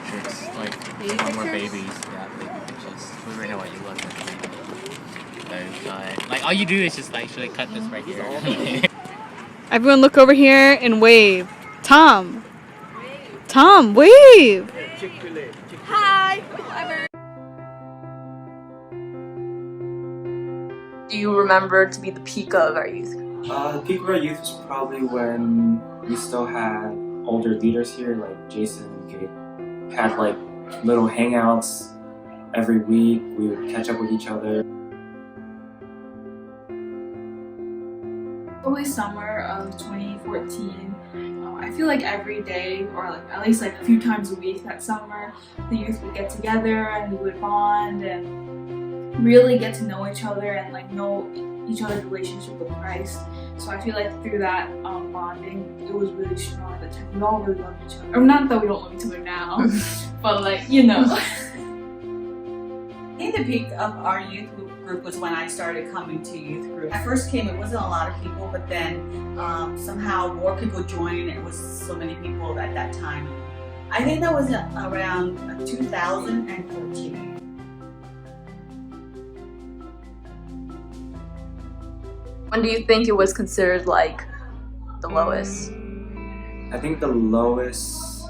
pictures, like Baby when we're pictures? babies. Yeah, baby pictures. We already know what you look like. So, like all you do is just like, should I cut this right here? Everyone look over here and wave. Tom. Tom, wave. Hi. Do you remember to be the peak of our youth? The peak of our youth was probably when we still had older leaders here, like Jason and Kate. Had like little hangouts every week. We would catch up with each other. Probably summer of 2014. I feel like every day, or like at least like a few times a week that summer, the youth would get together and we would bond and really get to know each other and like know each other's relationship with Christ. So I feel like through that bonding, it was really strong at the time. We all really loved each other. Or not that we don't love each other now, but like, you know. I think the peak of our youth group was when I started coming to youth group. When I first came, it wasn't a lot of people, but then somehow more people joined. It was so many people at that time. I think that was around 2014. When do you think it was considered like the lowest? I think the lowest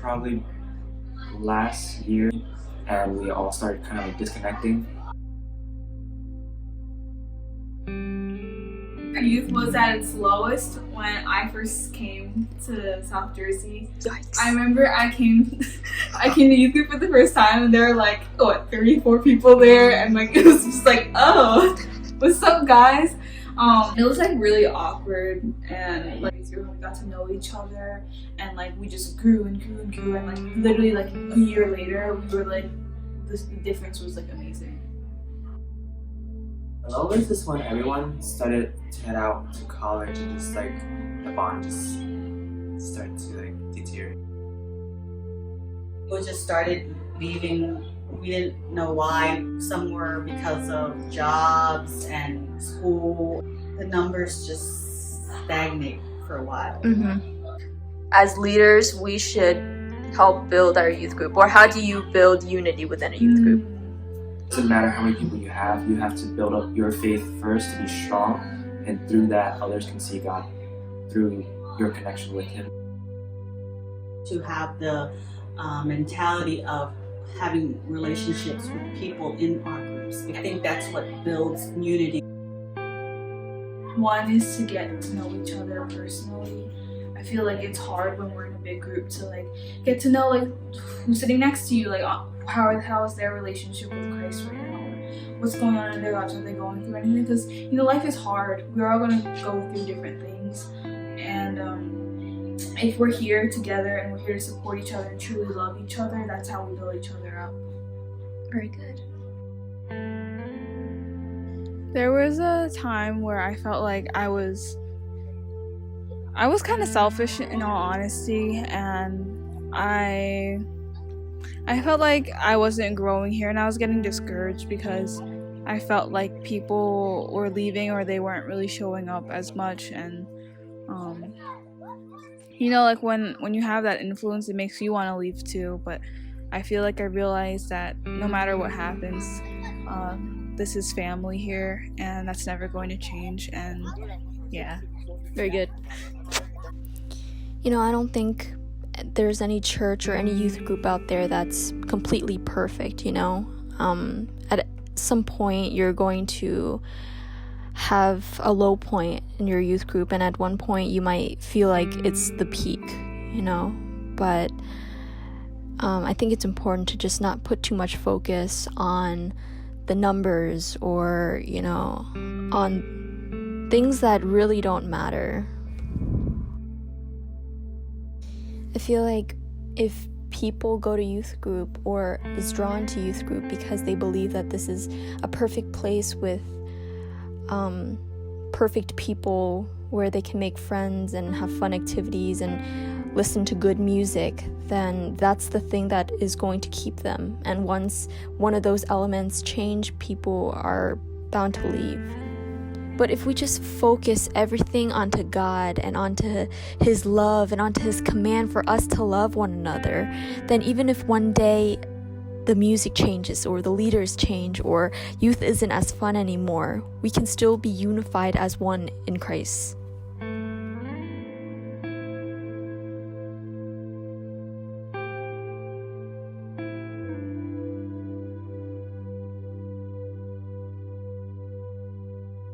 probably last year, and we all started kind of like disconnecting. Our youth was at its lowest when I first came to South Jersey. Yikes. I remember I came to youth group for the first time and there were like, 34 people there, and like it was just like, oh, what's up guys? It was like really awkward, and like we got to know each other and like we just grew and grew and grew, and like literally like a year later we were like, the difference was like amazing. The lowest is when everyone started to head out to college and just like the bond just started to like deteriorate. People just started leaving. We didn't know why. Some were because of jobs and school. The numbers just stagnate for a while. As leaders, we should help build our youth group. Or how do you build unity within a youth group? It doesn't matter how many people you have to build up your faith first to be strong, and through that others can see God through your connection with Him. To have the mentality of having relationships with people in our groups. I think that's what builds unity. One is to get to know each other personally. I feel like it's hard when we're in a big group to like get to know like who's sitting next to you, like how is their relationship with Christ right now, or what's going on in their lives, are they going through anything? Because life is hard. We're all gonna go through different things, and if we're here together and we're here to support each other and truly love each other, that's how we build each other up. Very good. There was a time where I felt like I was kind of selfish, in all honesty, and I felt like I wasn't growing here, and I was getting discouraged because I felt like people were leaving or they weren't really showing up as much. And like when you have that influence, it makes you want to leave too. But I feel like I realized that no matter what happens, this is family here, and that's never going to change. And yeah. Very good. I don't think there's any church or any youth group out there that's completely perfect, At some point, you're going to have a low point in your youth group, and at one point, you might feel like it's the peak, But I think it's important to just not put too much focus on the numbers or, on things that really don't matter. I feel like if people go to youth group or is drawn to youth group because they believe that this is a perfect place with perfect people where they can make friends and have fun activities and listen to good music, then that's the thing that is going to keep them. And once one of those elements change, people are bound to leave. But if we just focus everything onto God and onto His love and onto His command for us to love one another, then even if one day the music changes or the leaders change or youth isn't as fun anymore, we can still be unified as one in Christ.